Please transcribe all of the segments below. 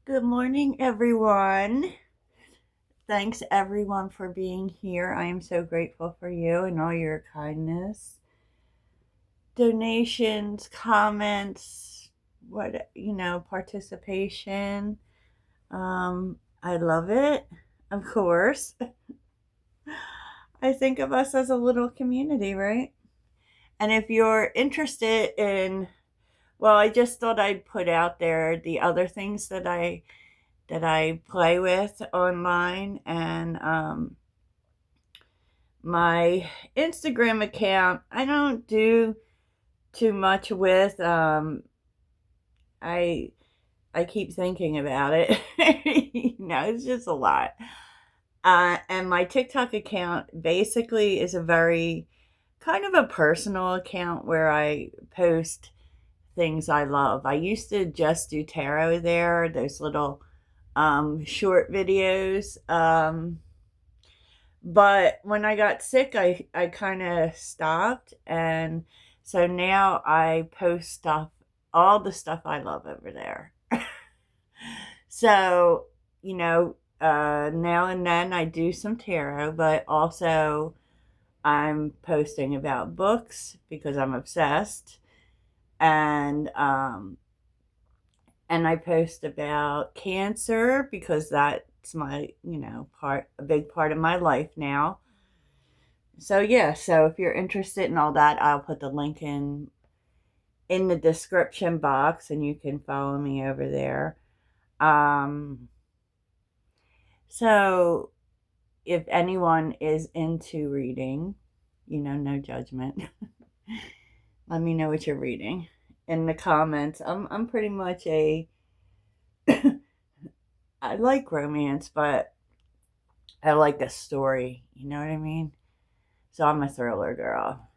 Good morning, everyone. Thanks, everyone, for being here. I am so grateful for you and all your kindness, donations, comments, participation. I love it, of course. I think of us as a little community, right? And if you're interested in, well, I just thought I'd put out there the other things that I play with online, and my Instagram account I don't do too much with. I I keep thinking about it. It's just a lot. And my TikTok account basically is a very kind of a personal account where I post things I love. I used to just do tarot there, those little short videos. But when I got sick, I kind of stopped. And so now I post stuff, all the stuff I love over there. So, now and then I do some tarot, but also I'm posting about books because I'm obsessed. And, and I post about cancer because that's my, a big part of my life now. So yeah, so if you're interested in all that, I'll put the link in the description box and you can follow me over there. Um so if anyone is into reading, no judgment. Let me know what you're reading in the comments. I'm pretty much I like romance, but I like a story, you know what I mean? So I'm a thriller girl.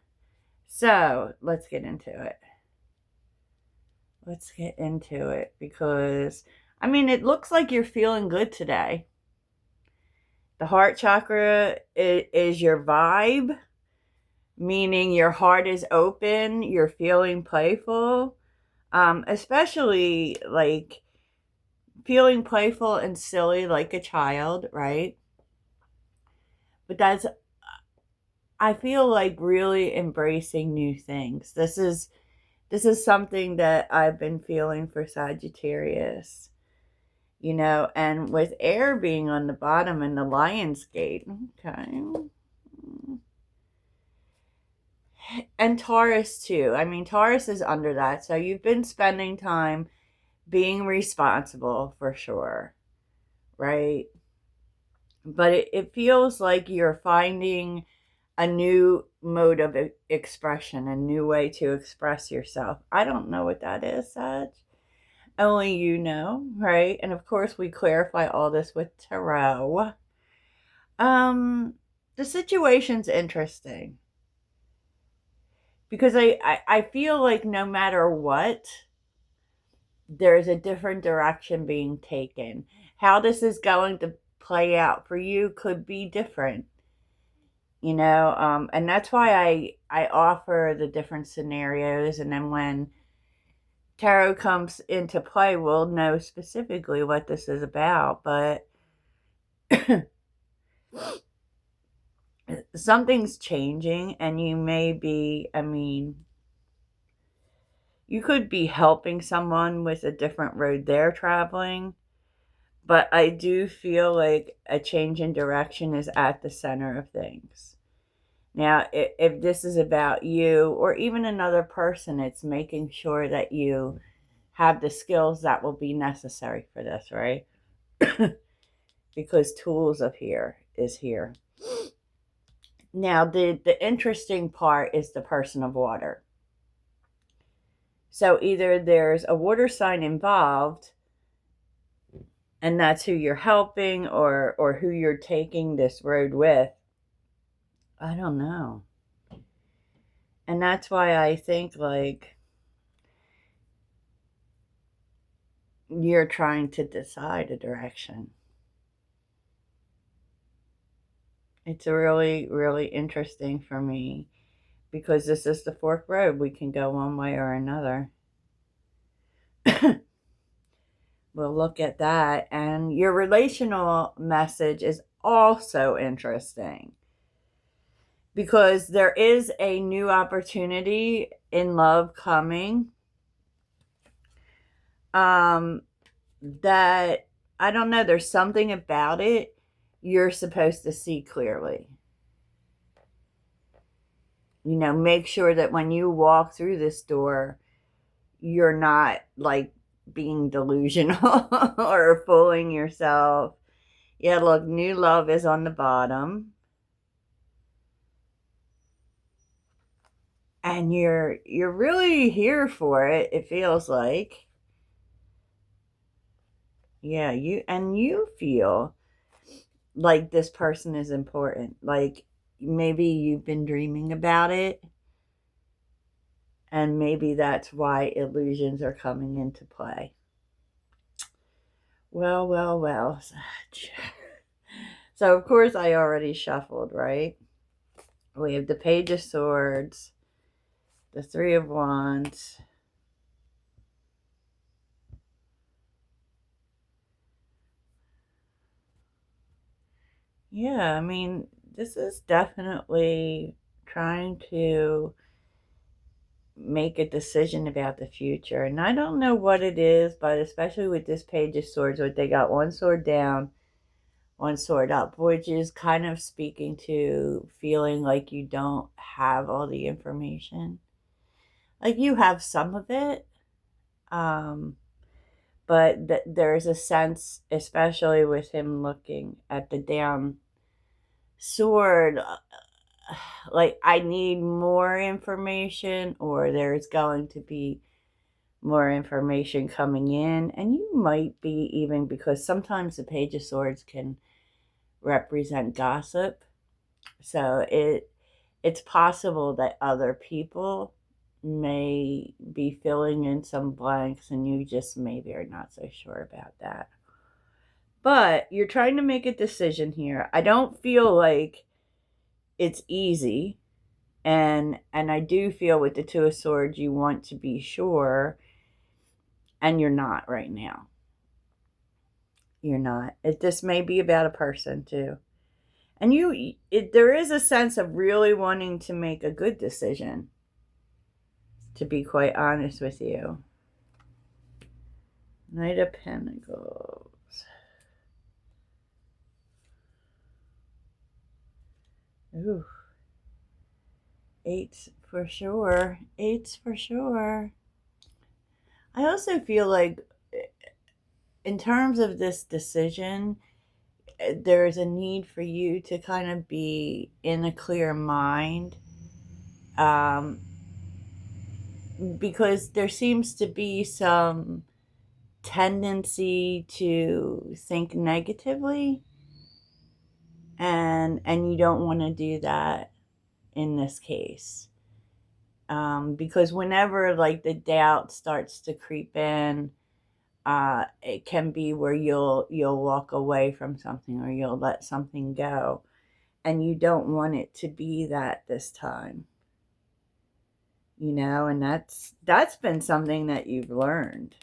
So let's get into it. Let's get into it because, it looks like you're feeling good today. The heart chakra is your vibe, meaning your heart is open, you're feeling playful, especially like feeling playful and silly like a child, right? But I feel like really embracing new things. This is something that I've been feeling for Sagittarius, and with air being on the bottom and the lion's gate. Okay. And Taurus too. Taurus is under that. So you've been spending time being responsible for sure, right? But it feels like you're finding a new mode of expression, a new way to express yourself. I don't know what that is, Sag. Only you know, right? And of course, we clarify all this with tarot. Um, the situation's interesting because I feel like no matter what, there's a different direction being taken. How this is going to play out for you could be different, and that's why I offer the different scenarios, and then when tarot comes into play, we'll know specifically what this is about. But something's changing, and you may be, you could be helping someone with a different road they're traveling. But I do feel like a change in direction is at the center of things. Now, if this is about you or even another person, it's making sure that you have the skills that will be necessary for this, right? Because tools of here is here. Now, the interesting part is the person of water. So either there's a water sign involved, and that's who you're helping or who you're taking this road with. I don't know. And that's why I think like you're trying to decide a direction. It's really, really interesting for me because this is the fork road. We can go one way or another. We'll look at that. And your relational message is also interesting because there is a new opportunity in love coming. That, I don't know, there's something about it you're supposed to see clearly. Make sure that when you walk through this door, you're not like being delusional or fooling yourself. Yeah, look, new love is on the bottom. And you're really here for it, it feels like. Yeah, you feel like this person is important. Like maybe you've been dreaming about it, and maybe that's why illusions are coming into play. Well, well, well. So, of course, I already shuffled, right? We have the Page of Swords, the Three of Wands. Yeah, I mean, this is definitely trying to make a decision about the future. And I don't know what it is, but especially with this Page of Swords, what they got one sword down, one sword up, which is kind of speaking to feeling like you don't have all the information. Like you have some of it, um, but there's a sense, especially with him looking at the down sword, like I need more information, or there's going to be more information coming in. And you might be, even because sometimes the Page of Swords can represent gossip. So it's possible that other people may be filling in some blanks and you just maybe are not so sure about that. But you're trying to make a decision here. I don't feel like it's easy. And I do feel with the Two of Swords you want to be sure, and you're not right now. You're not. This may be about a person too. And there is a sense of really wanting to make a good decision, to be quite honest with you. Knight of Pentacles. Ooh. Eights for sure. Eights for sure. I also feel like, in terms of this decision, there's a need for you to kind of be in a clear mind. Because there seems to be some tendency to think negatively, and you don't want to do that in this case, because whenever like the doubt starts to creep in, it can be where you'll walk away from something, or you'll let something go, and you don't want it to be that this time. And that's been something that you've learned.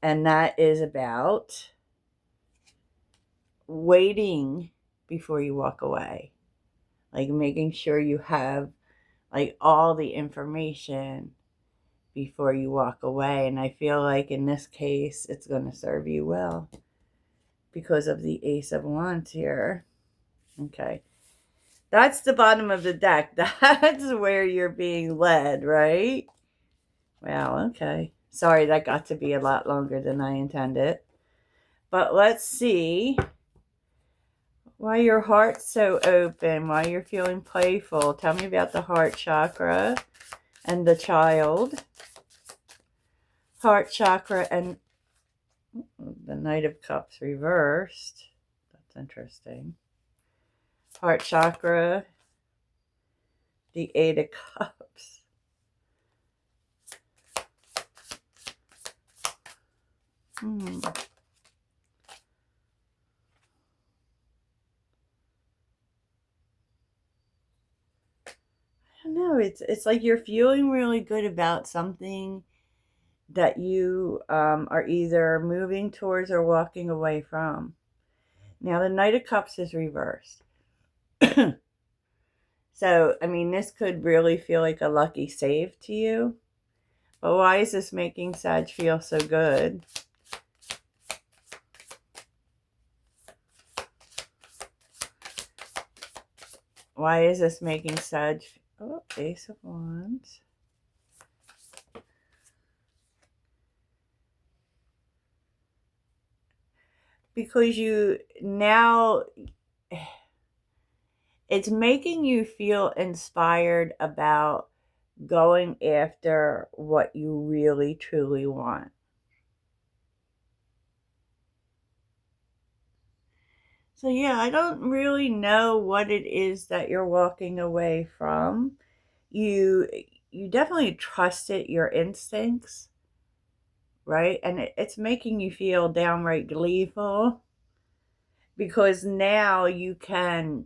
And that is about waiting before you walk away. Like making sure you have like all the information before you walk away. And I feel like in this case, it's going to serve you well because of the Ace of Wands here. Okay. That's the bottom of the deck. That's where you're being led, right? Wow, okay. Sorry, that got to be a lot longer than I intended. But let's see why your heart's so open, why you're feeling playful. Tell me about the heart chakra and the child. Heart chakra and the Knight of Cups reversed. That's interesting. Heart chakra, the Eight of Cups. No, it's like you're feeling really good about something that you are either moving towards or walking away from. Now, the Knight of Cups is reversed. So, I mean, this could really feel like a lucky save to you. But why is this making Sag feel so good? Why is this making Sag... Oh, Ace of Wands. Because you now... It's making you feel inspired about going after what you really, truly want. So yeah, I don't really know what it is that you're walking away from. You definitely trusted your instincts, right? And it's making you feel downright gleeful because now you can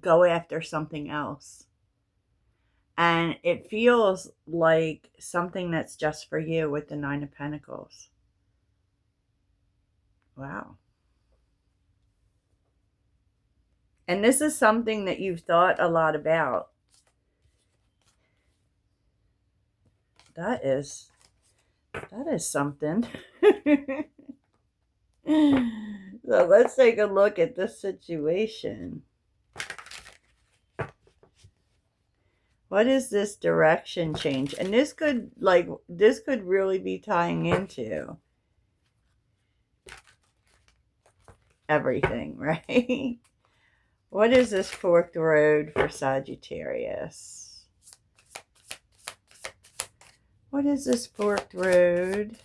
go after something else. And it feels like something that's just for you with the Nine of Pentacles. Wow. And this is something that you've thought a lot about. That is something. So let's take a look at this situation. What is this direction change? And this could really be tying into everything, right? What is this forked road for Sagittarius? What is this forked road?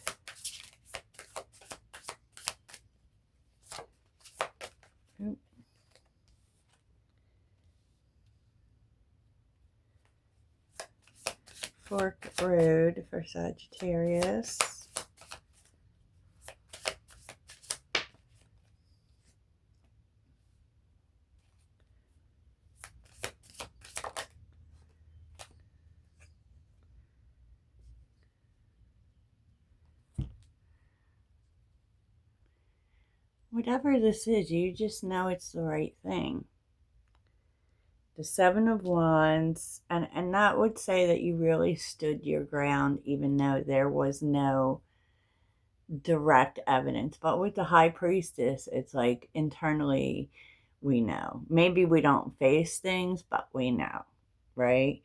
Forked road for Sagittarius. Whatever this is, you just know it's the right thing. The Seven of Wands, and that would say that you really stood your ground even though there was no direct evidence. But with the High Priestess, it's like internally we know. Maybe we don't face things, but we know, right?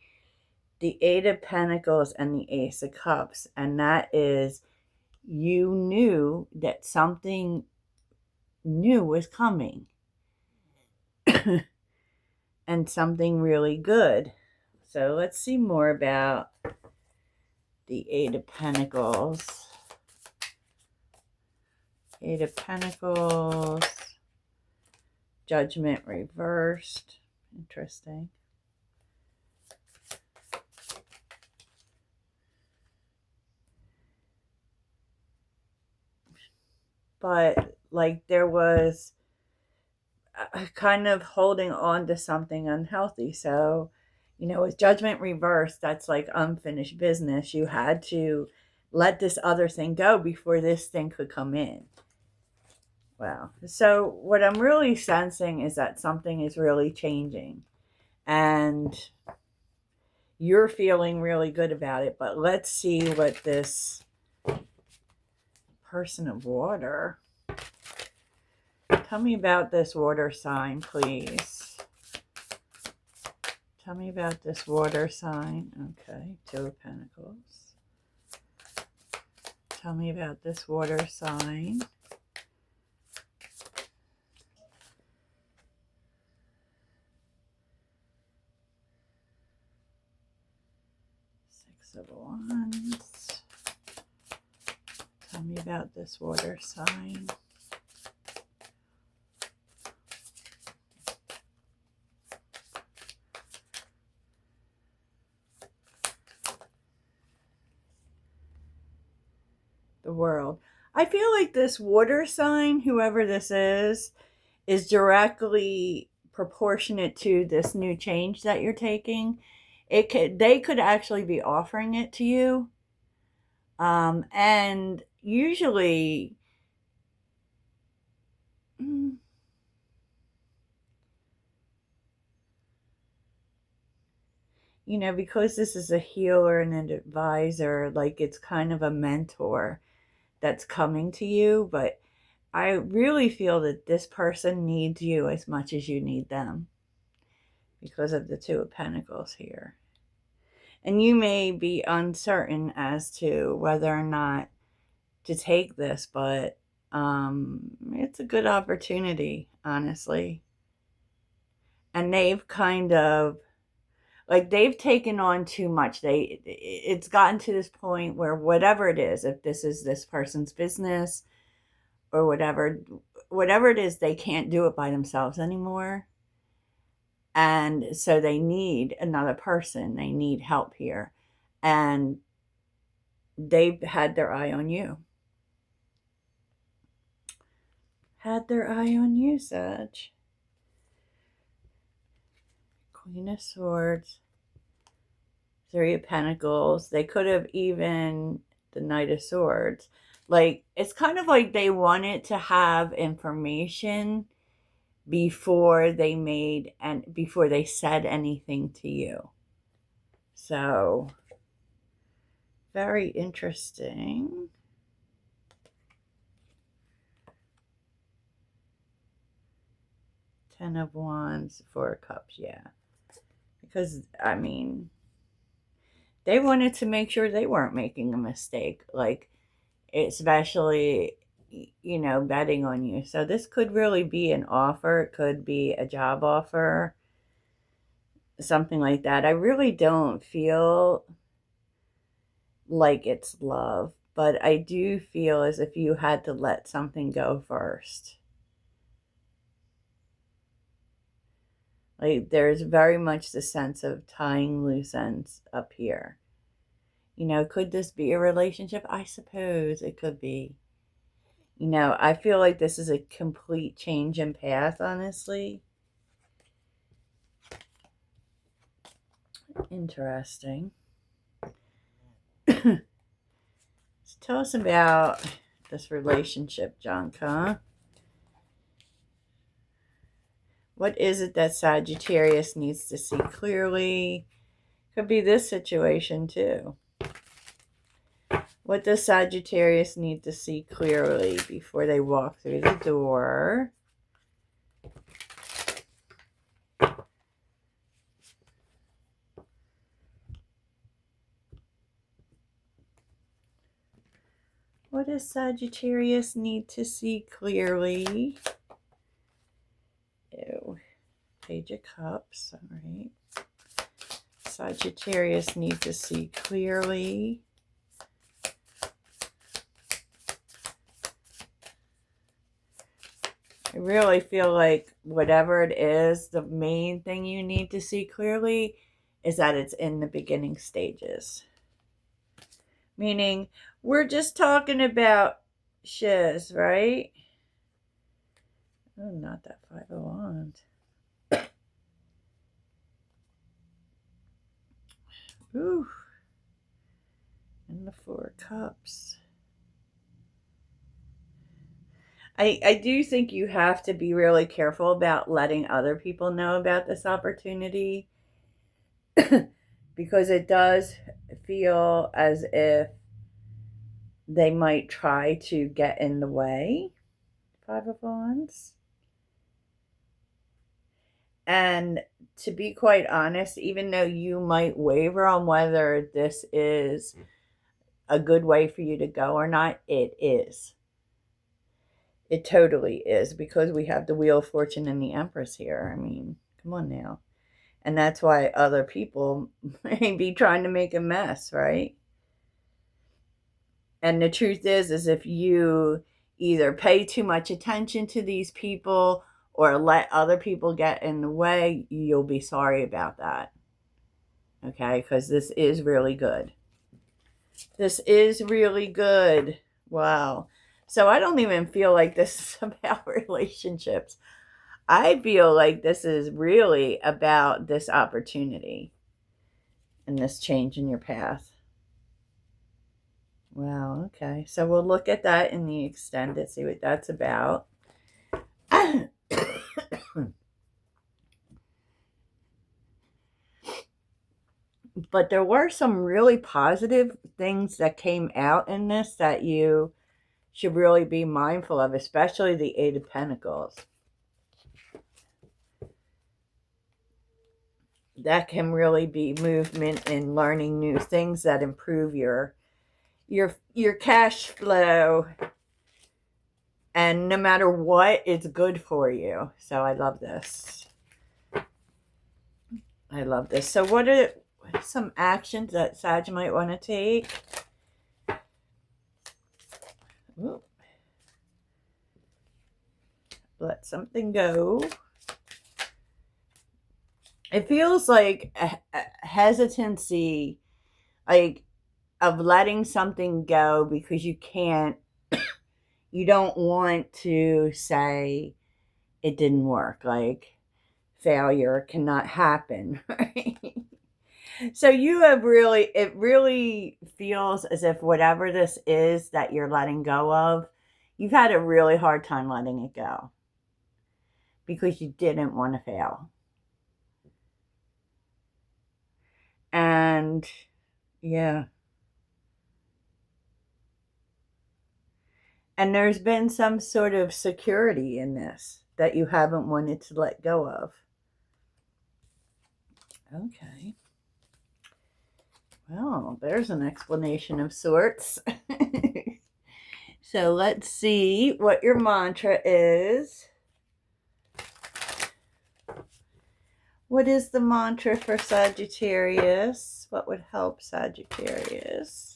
The Eight of Pentacles and the Ace of Cups, and that is you knew that something new was coming. And something really good. So let's see more about the Eight of Pentacles. Eight of Pentacles. Judgment reversed. Interesting. But like there was kind of holding on to something unhealthy. So, you know, with Judgment reversed, that's like unfinished business. You had to let this other thing go before this thing could come in. Wow. So what I'm really sensing is that something is really changing. And you're feeling really good about it. But let's see what this Person of Water... Tell me about this water sign, please. Tell me about this water sign. Okay, Two of Pentacles. Tell me about this water sign. Six of Wands. Tell me about this water sign. The World. I feel like this water sign, whoever this is directly proportionate to this new change that you're taking. They could actually be offering it to you, And usually, mm, because this is a healer and an advisor, like it's kind of a mentor that's coming to you. But I really feel that this person needs you as much as you need them because of the Two of Pentacles here. And you may be uncertain as to whether or not to take this, but it's a good opportunity, honestly. And they've kind of, like, they've taken on too much. It's gotten to this point where whatever it is, if this is this person's business or whatever it is, they can't do it by themselves anymore. And so they need another person. They need help here. And they've had their eye on you. Had their eye on you, Sag. Queen of Swords. Three of Pentacles. They could have even the Knight of Swords. Like, it's kind of like they wanted to have information before they said anything to you. So, very interesting. Ten of Wands, Four of Cups, yeah. Because, I mean, they wanted to make sure they weren't making a mistake. Like, especially, betting on you. So this could really be an offer. It could be a job offer, something like that. I really don't feel like it's love, but I do feel as if you had to let something go first. Like, there's very much the sense of tying loose ends up here. Could this be a relationship? I suppose it could be. I feel like this is a complete change in path, honestly. Interesting. So tell us about this relationship, Janka. What is it that Sagittarius needs to see clearly? Could be this situation too. What does Sagittarius need to see clearly before they walk through the door? What does Sagittarius need to see clearly? Ew. Page of Cups. All right. Sagittarius needs to see clearly. I really feel like whatever it is, the main thing you need to see clearly is that it's in the beginning stages. Meaning, we're just talking about shiz, right? Oh, not that Five of Wands. Ooh. And the Four of Cups. I do think you have to be really careful about letting other people know about this opportunity because it does feel as if they might try to get in the way. Five of Wands. And to be quite honest, even though you might waver on whether this is a good way for you to go or not, it is. It totally is, because we have the Wheel of Fortune and the Empress here. I mean, come on now. And that's why other people may be trying to make a mess, right? And the truth is if you either pay too much attention to these people or let other people get in the way, you'll be sorry about that. Okay? Because this is really good. This is really good. Wow. So I don't even feel like this is about relationships. I feel like this is really about this opportunity and this change in your path. Wow, okay. So we'll look at that in the extended, see what that's about. But there were some really positive things that came out in this that you should really be mindful of, especially the Eight of Pentacles. That can really be movement in learning new things that improve your cash flow, and no matter what, it's good for you. So I love this. I love this. So what are some actions that Sag might want to take? Ooh. Let something go. It feels like a hesitancy, like, of letting something go because you don't want to say it didn't work, like failure cannot happen, right? So it really feels as if whatever this is that you're letting go of, you've had a really hard time letting it go because you didn't want to fail. And yeah. And there's been some sort of security in this that you haven't wanted to let go of. Okay. Well, there's an explanation of sorts. So let's see what your mantra is. What is the mantra for Sagittarius? What would help Sagittarius?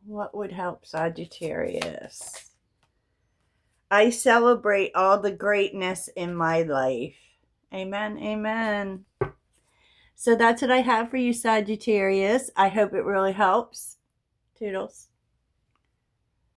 What would help Sagittarius? I celebrate all the greatness in my life. Amen, amen. So that's what I have for you, Sagittarius. I hope it really helps. Toodles.